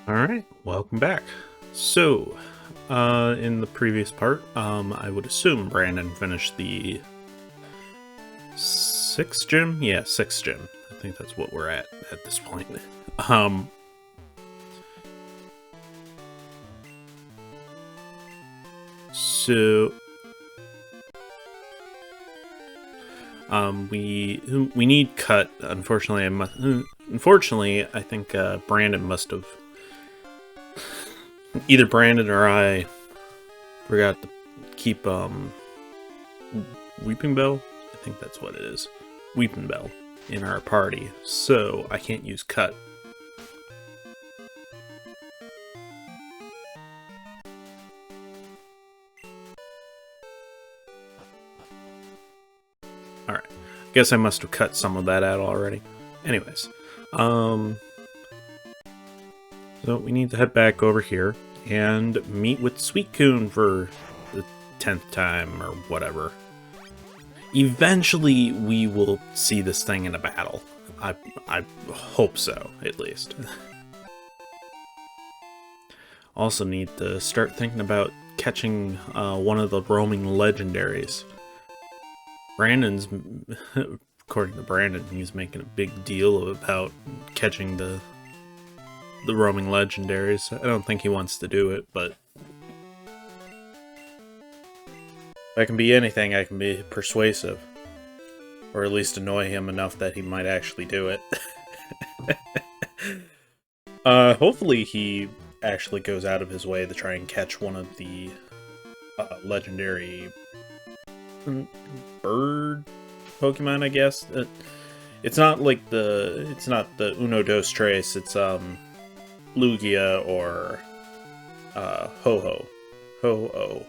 Alright, welcome back. So, in the previous part, I would assume Brandon finished the 6th gym? Yeah, 6th gym. I think that's what we're at this point. Um, so, we need cut. Unfortunately, I think Brandon must have either Brandon or I forgot to keep Weeping Bell. I think that's what it is. Weeping Bell in our party, so I can't use cut. Alright. Guess I must have cut some of that out already. Anyways. So we need to head back over here and meet with Sweetcoon for the 10th time or whatever. Eventually we will see this thing in a battle. I hope so, at least. Also need to start thinking about catching one of the roaming legendaries. Brandon's, according to Brandon, he's making a big deal about catching the roaming legendaries. I don't think he wants to do it, but if I can be anything, I can be persuasive. Or at least annoy him enough that he might actually do it. Hopefully he actually goes out of his way to try and catch one of the legendary bird Pokemon, I guess. It's not like it's not the Uno Dos Tres, it's Lugia or Ho-Ho. Ho-Oh.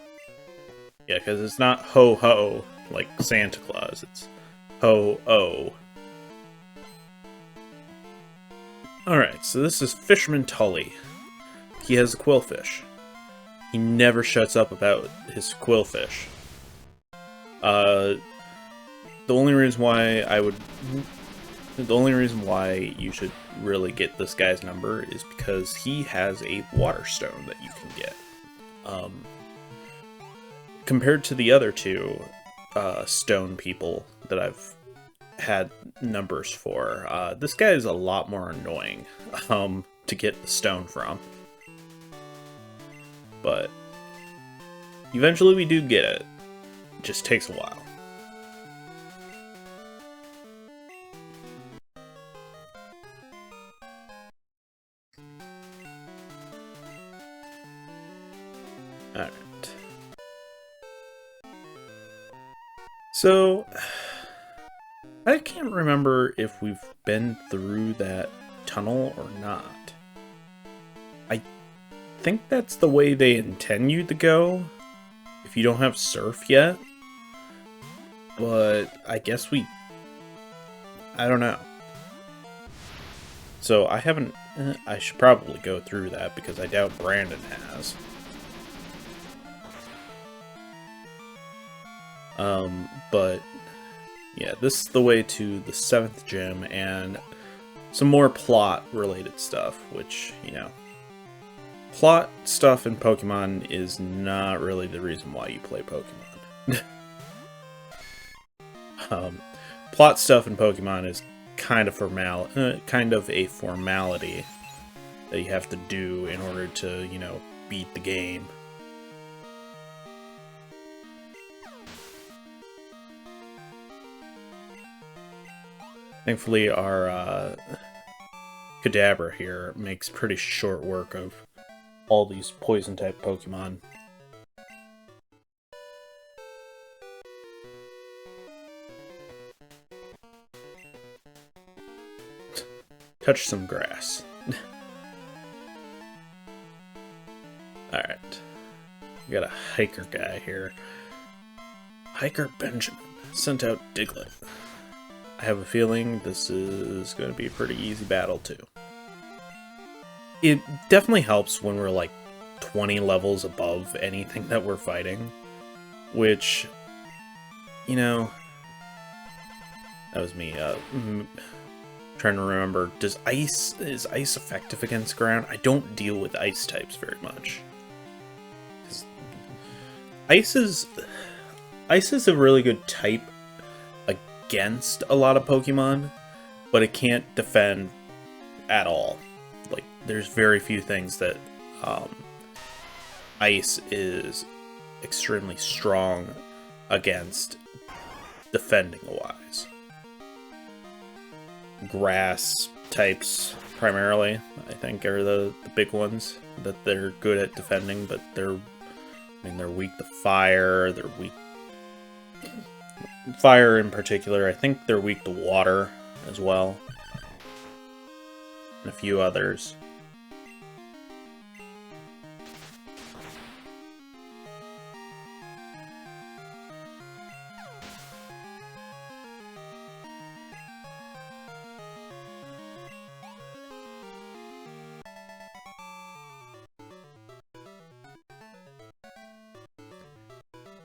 Yeah, because it's not Ho-Ho like Santa Claus, it's Ho-Oh. Alright, so this is Fisherman Tully. He has a quillfish. He never shuts up about his quillfish. The only reason why you should really get this guy's number is because he has a water stone that you can get. Compared to the other two stone people that I've had numbers for, this guy is a lot more annoying to get the stone from. But eventually we do get it. It just takes a while. Alright. So, I can't remember if we've been through that tunnel or not. I think that's the way they intend you to go, if you don't have surf yet. But I guess I don't know. So I haven't... I should probably go through that because I doubt Brandon has. But yeah, this is the way to the 7th gym and some more plot-related stuff, which, you know, plot stuff in Pokemon is not really the reason why you play Pokemon. Plot stuff in Pokemon is kind of a formality that you have to do in order to, you know, beat the game. Thankfully, our Kadabra here makes pretty short work of all these poison-type Pokemon. Touch some grass. Alright. We got a hiker guy here. Hiker Benjamin sent out Diglett. I have a feeling this is going to be a pretty easy battle, too. It definitely helps when we're like 20 levels above anything that we're fighting. Which, you know, that was me trying to remember, is ice effective against ground? I don't deal with ice types very much. Ice is a really good type against a lot of Pokemon, but it can't defend at all. Like, there's very few things that ice is extremely strong against defending wise. Grass types primarily, I think, are the big ones that they're good at defending, but they're weak to fire, they're weak. Fire in particular, I think they're weak to water as well. And a few others.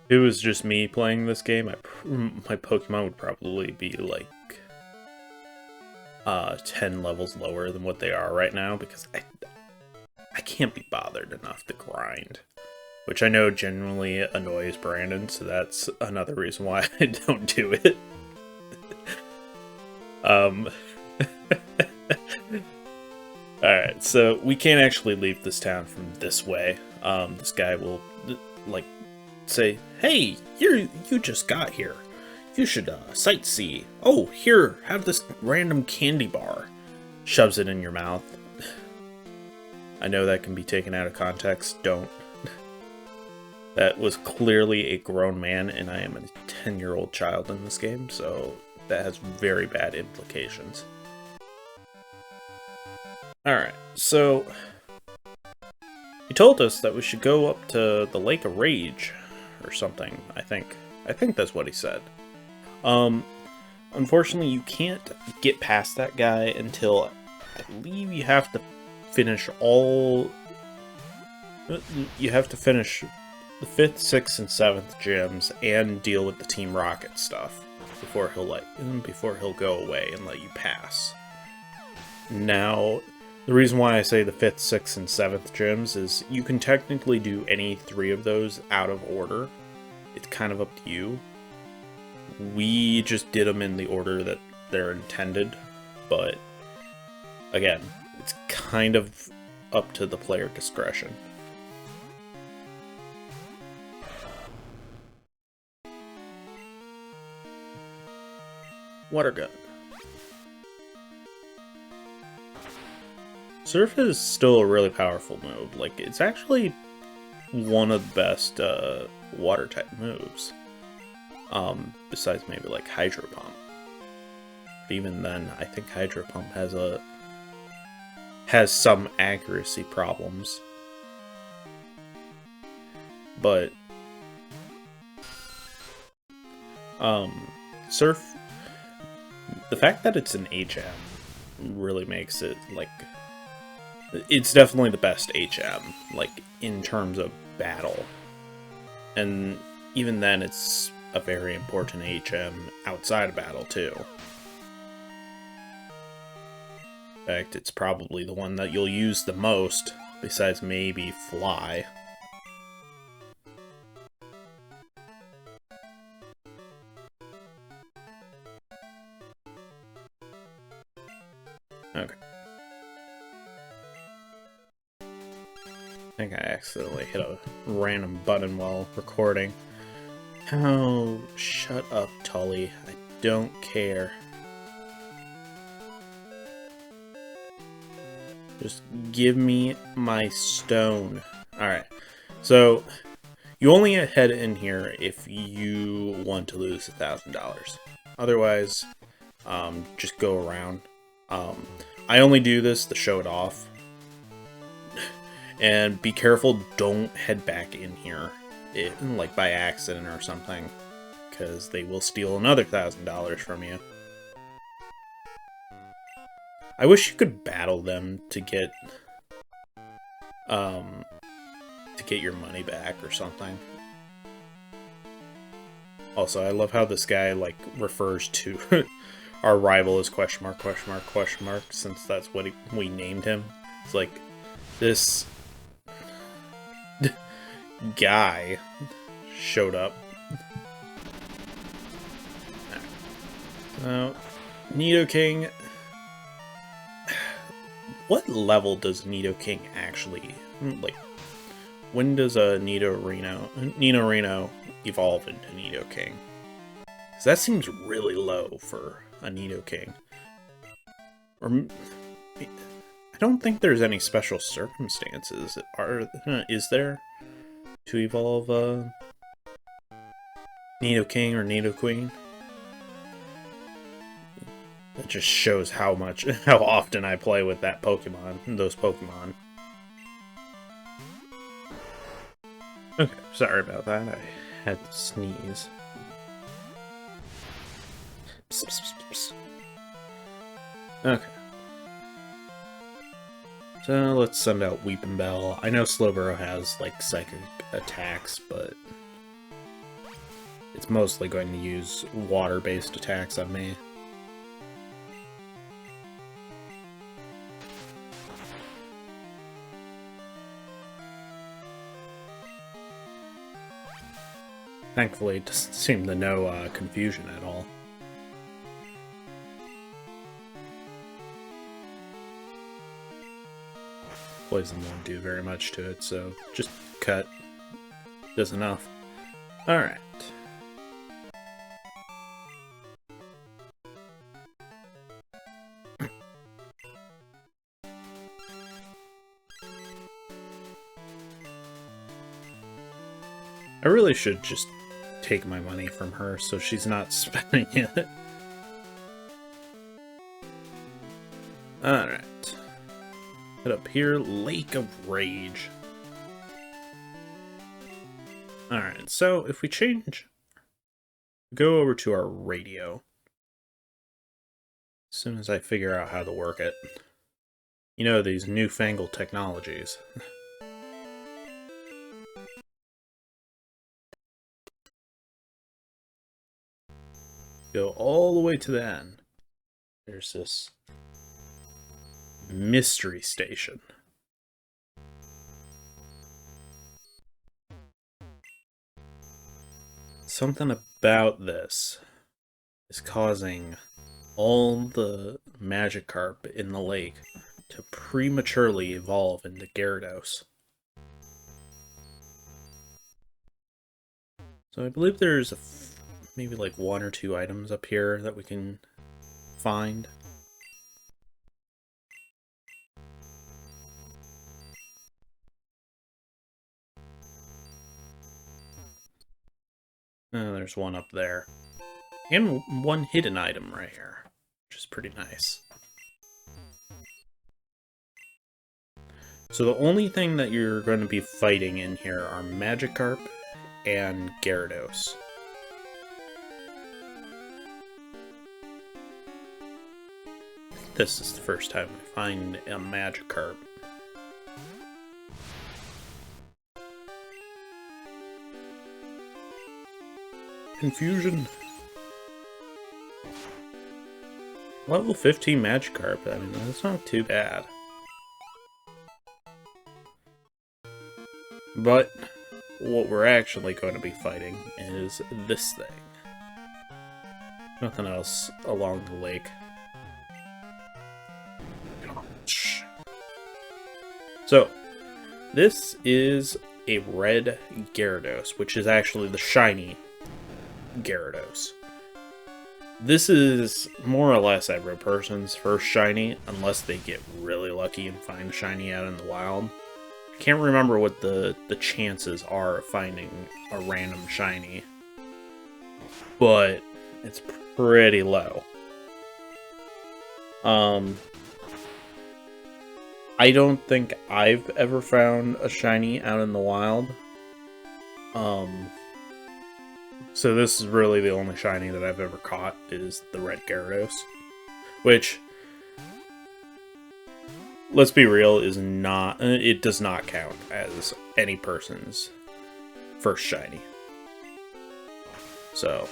If it was just me playing this game, my Pokemon would probably be like 10 levels lower than what they are right now, because I can't be bothered enough to grind. Which I know genuinely annoys Brandon, so that's another reason why I don't do it. Alright, so we can't actually leave this town from this way. This guy will, like, say, "Hey, you just got here. You should sightsee. Oh, here, have this random candy bar." Shoves it in your mouth. I know that can be taken out of context. Don't. That was clearly a grown man, and I am a 10-year-old child in this game, so that has very bad implications. Alright, so he told us that we should go up to the Lake of Rage or something, I think. I think that's what he said. Unfortunately, you can't get past that guy until, I believe, you have to finish all... You have to finish the 5th, 6th, and 7th gyms and deal with the Team Rocket stuff before he'll go away and let you pass. Now, the reason why I say the 5th, 6th, and 7th gyms is you can technically do any 3 of those out of order. It's kind of up to you. We just did them in the order that they're intended, but again, it's kind of up to the player discretion. Water gun. Surf is still a really powerful move. Like, it's actually one of the best water type moves. Besides maybe like Hydro Pump. But even then, I think Hydro Pump has some accuracy problems. But Surf, the fact that it's an HM really makes it, like, it's definitely the best HM, like, in terms of battle. And even then, it's a very important HM outside of battle, too. In fact, it's probably the one that you'll use the most, besides maybe Fly. Okay. I think I accidentally hit a random button while recording. Oh, shut up, Tully. I don't care. Just give me my stone. Alright, so you only head in here if you want to lose $1,000. Otherwise, just go around. I only do this to show it off. And be careful, don't head back in here, like by accident or something, because they will steal another $1,000 from you. I wish you could battle them to get your money back or something. Also, I love how this guy, like, refers to our rival is question mark, question mark, question mark, since that's what we named him. It's like, this guy showed up. So, Nidoking. What level does Nidoking actually, like, when does a Nidorino evolve into Nidoking? Because that seems really low for a Nidoking. Or, I don't think there's any special circumstances, is there, to evolve a Nidoking or Nidoqueen? That just shows how often I play with that Pokemon, those Pokemon. Okay, sorry about that, I had to sneeze. Psst, psst, psst, psst. Okay. So let's send out Weeping Bell. I know Slowbro has, like, psychic attacks, but it's mostly going to use water-based attacks on me. Thankfully, it doesn't seem to know confusion at all. Poison won't do very much to it, so just cut does enough. Alright. I really should just take my money from her so she's not spending it. Alright. Head up here, Lake of Rage. Alright, so if we go over to our radio. As soon as I figure out how to work it. You know, these newfangled technologies. Go all the way to the end. There's this mystery station. Something about this is causing all the Magikarp in the lake to prematurely evolve into Gyarados. So I believe there's maybe like 1 or 2 items up here that we can find. Oh, there's one up there. And 1 hidden item right here, which is pretty nice. So the only thing that you're going to be fighting in here are Magikarp and Gyarados. This is the first time we find a Magikarp. Confusion. Level 15 Magikarp, I mean, that's not too bad. But what we're actually going to be fighting is this thing. Nothing else along the lake. So, this is a red Gyarados, which is actually the shiny Gyarados. This is more or less every person's first shiny, unless they get really lucky and find a shiny out in the wild. I can't remember what the chances are of finding a random shiny, but it's pretty low. I don't think I've ever found a shiny out in the wild. So this is really the only shiny that I've ever caught is the red Gyarados, which, let's be real, it does not count as any person's first shiny. So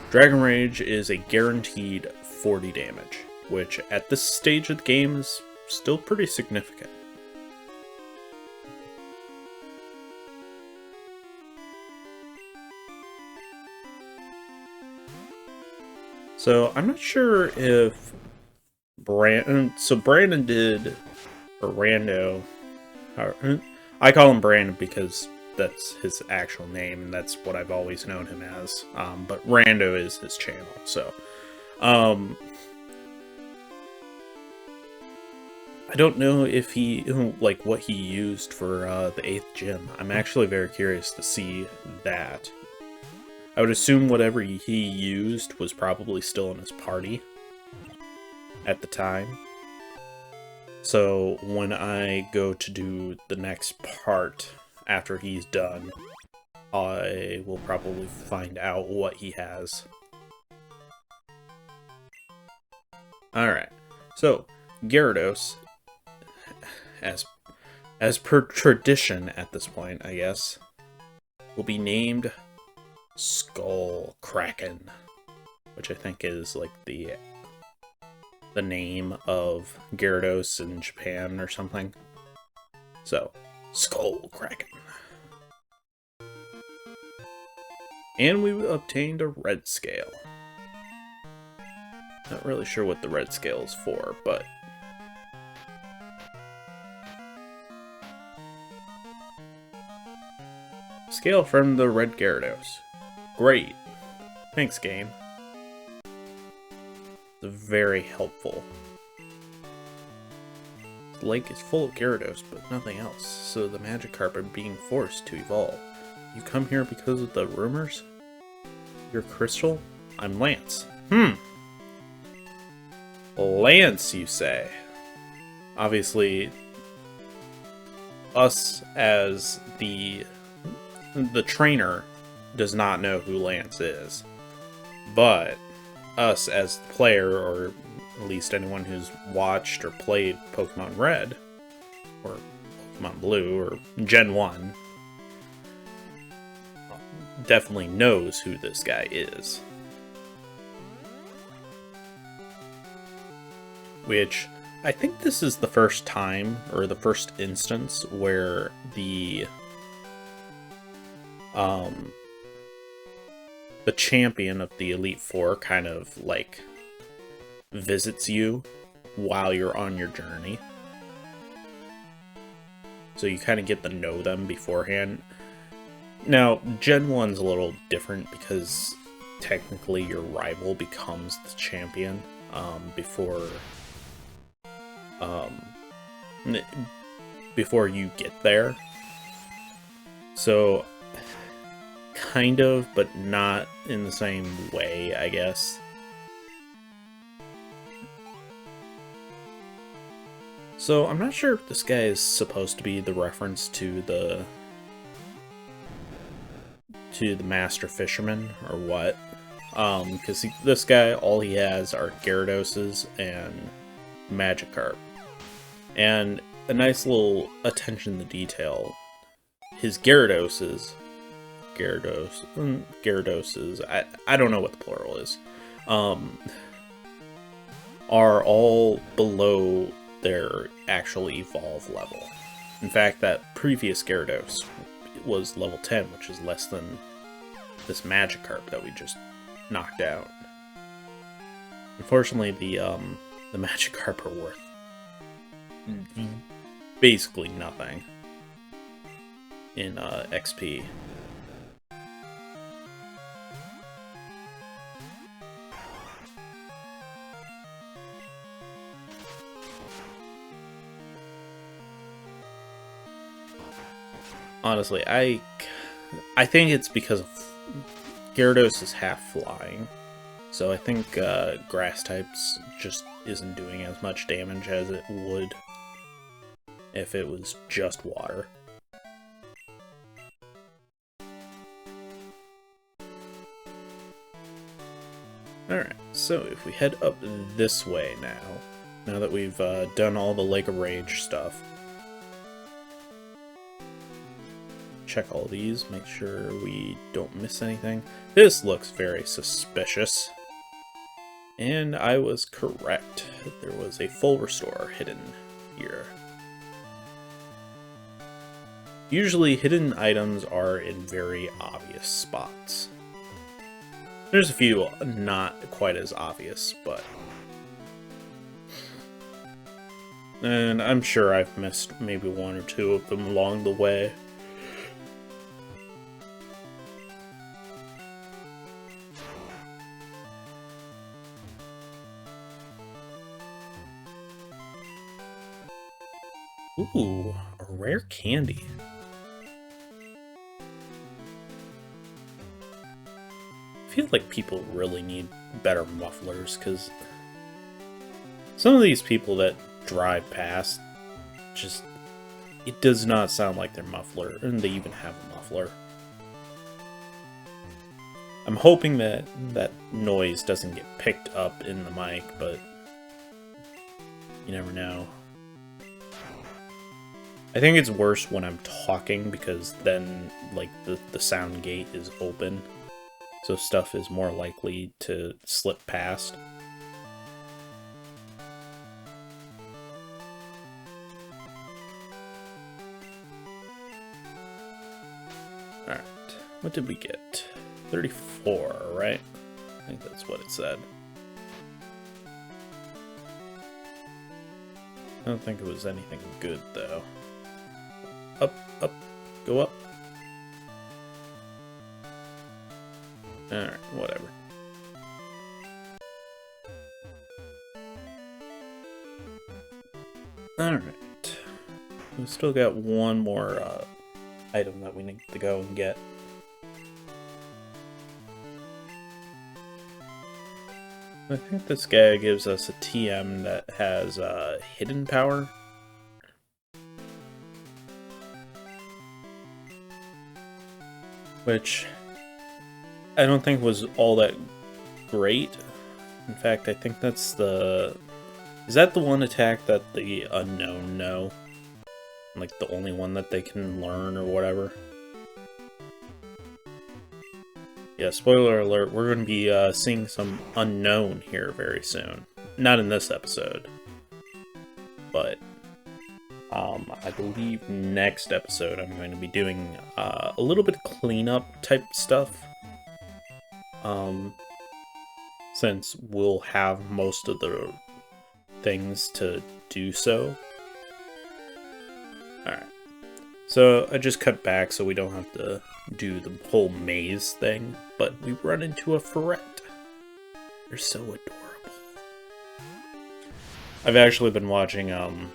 Dragon Rage is a guaranteed 40 damage, which at this stage of the game is still pretty significant. So I'm not sure if Brandon did, or Rando, I call him Brandon because that's his actual name, and that's what I've always known him as. But Rando is his channel, so I don't know if he, like, what he used for the 8th gym. I'm actually very curious to see that. I would assume whatever he used was probably still in his party at the time. So when I go to do the next part after he's done, I will probably find out what he has. Alright, so Gyarados, as per tradition at this point, I guess, will be named Skull Kraken, which I think is like the name of Gyarados in Japan or something. So, Skull Kraken. And we obtained a red scale. Not really sure what the red scale is for, but scale from the red Gyarados. Great. Thanks, game. It's very helpful. The lake is full of Gyarados, but nothing else, so the Magikarp are being forced to evolve. You come here because of the rumors? You're Crystal? I'm Lance. Lance, you say? Obviously, us as the trainer does not know who Lance is, but us as the player, or at least anyone who's watched or played Pokemon Red, or Pokemon Blue, or Gen 1, definitely knows who this guy is. Which, I think this is the first time, or the first instance, where the champion of the Elite Four kind of, like, visits you while you're on your journey. So you kind of get to know them beforehand. Now, Gen 1's a little different because technically your rival becomes the champion before you get there. So, kind of, but not in the same way, I guess. So, I'm not sure if this guy is supposed to be the reference to the Master Fisherman, or what. Because this guy, all he has are Gyaradoses and Magikarp. And a nice little attention to detail. His Gyaradoses, I don't know what the plural is, are all below their actual evolve level. In fact, that previous Gyarados was level 10, which is less than this Magikarp that we just knocked out. Unfortunately, the Magikarp are worth basically nothing in XP. Honestly, I think it's because Gyarados is half flying, so I think grass types just isn't doing as much damage as it would if it was just water. Alright, so if we head up this way now that we've done all the Lake of Rage stuff, check all these, make sure we don't miss anything. This looks very suspicious. And I was correct. There was a full restore hidden here. Usually hidden items are in very obvious spots. There's a few not quite as obvious, but... And I'm sure I've missed maybe one or two of them along the way. Ooh, a rare candy. I feel like people really need better mufflers, because some of these people that drive past, just, it does not sound like their muffler, and they even have a muffler. I'm hoping that that noise doesn't get picked up in the mic, but you never know. I think it's worse when I'm talking, because then, like, the sound gate is open, so stuff is more likely to slip past. Alright, what did we get? 34, right? I think that's what it said. I don't think it was anything good, though. Up, up, go up. Alright, whatever. Alright. We've still got one more item that we need to go and get. I think this guy gives us a TM that has hidden power. Which I don't think was all that great. In fact, I think that's the... Is that the one attack that the unknown know? Like the only one that they can learn or whatever? Yeah, spoiler alert, we're going to be seeing some unknown here very soon. Not in this episode. But I believe next episode I'm going to be doing a little bit of cleanup type stuff. Since we'll have most of the things to do so. Alright. So I just cut back so we don't have to do the whole maze thing, but we run into a ferret. They're so adorable. I've actually been watching The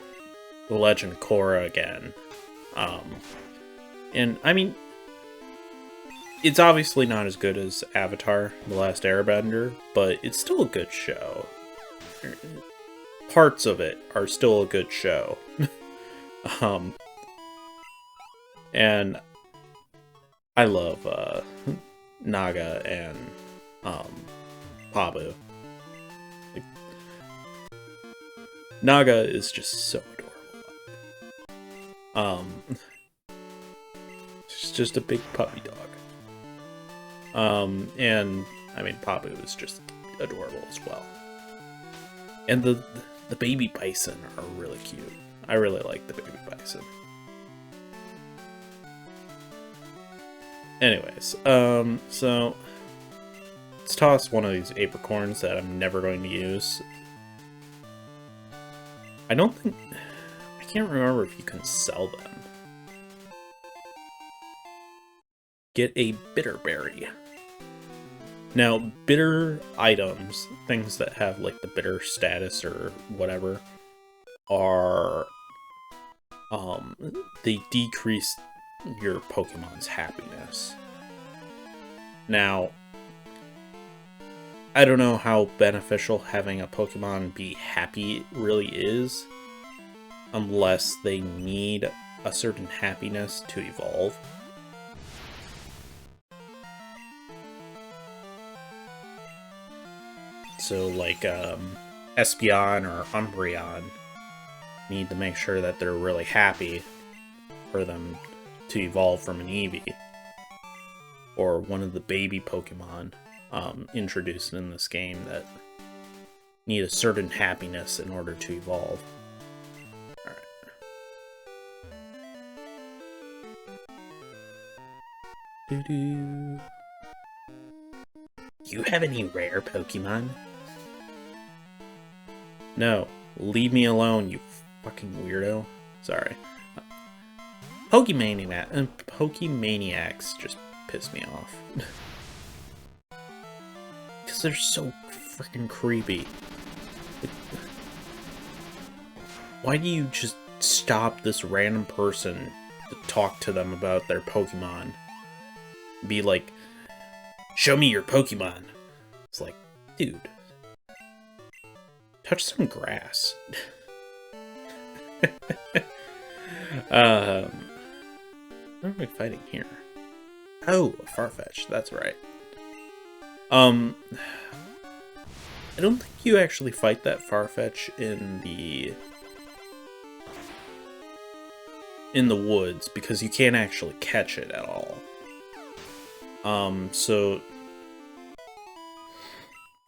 Legend of Korra again. And I mean, it's obviously not as good as Avatar: The Last Airbender, but it's still a good show. Parts of it are still a good show. And I love Naga and Pabu. Like, Naga is just so adorable. She's just a big puppy dog. And I mean, Pabu is just adorable as well. And the baby bison are really cute. I really like the baby bison. Anyways, so let's toss one of these apricorns that I'm never going to use. I can't remember if you can sell them. Get a bitter berry. Now, bitter items, things that have like the bitter status or whatever, are they decrease your Pokemon's happiness. Now, I don't know how beneficial having a Pokemon be happy really is, unless they need a certain happiness to evolve. So like Espeon or Umbreon need to make sure that they're really happy for them to evolve from an Eevee, or one of the baby Pokemon introduced in this game that need a certain happiness in order to evolve. Alright. Doo-doo. You have any rare Pokemon? No. Leave me alone, you fucking weirdo. Sorry. Pokemaniacs just piss me off. Because they're so freaking creepy. Why do you just stop this random person to talk to them about their Pokemon? Be like, show me your Pokemon. It's like, dude, touch some grass. What am I fighting here? Oh, a Farfetch, that's right. I don't think you actually fight that Farfetch in the woods, because you can't actually catch it at all. So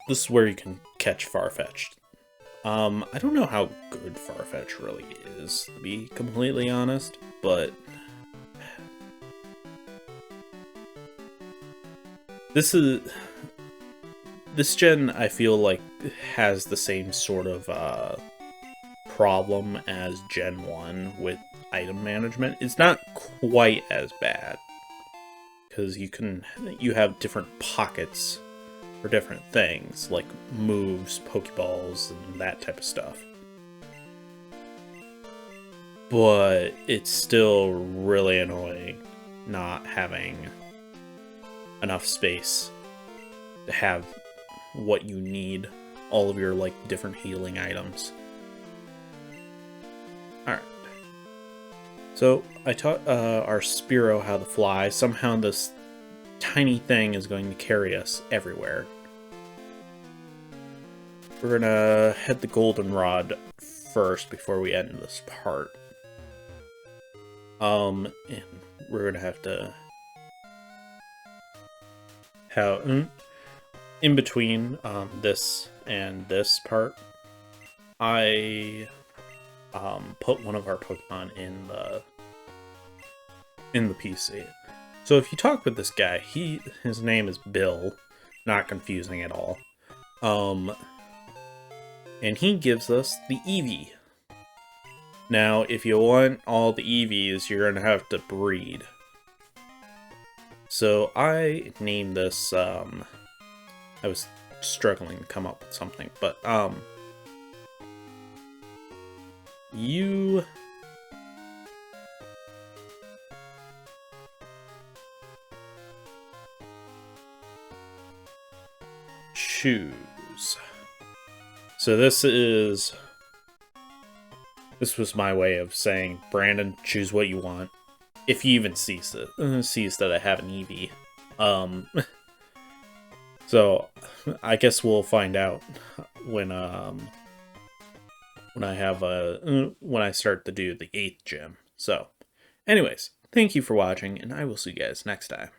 this is where you can catch Farfetch. I don't know how good Farfetch really is, to be completely honest, but this gen, I feel like, has the same sort of problem as Gen 1 with item management. It's not quite as bad, because you have different pockets for different things, like moves, Pokeballs, and that type of stuff. But it's still really annoying not having enough space to have what you need, all of your, like, different healing items. Alright. So, I taught our Spearow how to fly. Somehow this tiny thing is going to carry us everywhere. We're gonna head the Goldenrod first before we end this part. And we're gonna have to in between this and this part, I put one of our Pokemon in the PC. So if you talk with this guy, his name is Bill, not confusing at all. And he gives us the Eevee. Now, if you want all the Eevees, you're gonna have to breed. So I named this, I was struggling to come up with something, but, you choose. So this was my way of saying, Brandon, choose what you want. If he even sees that I have an Eevee. So I guess we'll find out when I start to do the 8th gym. So anyways, thank you for watching, and I will see you guys next time.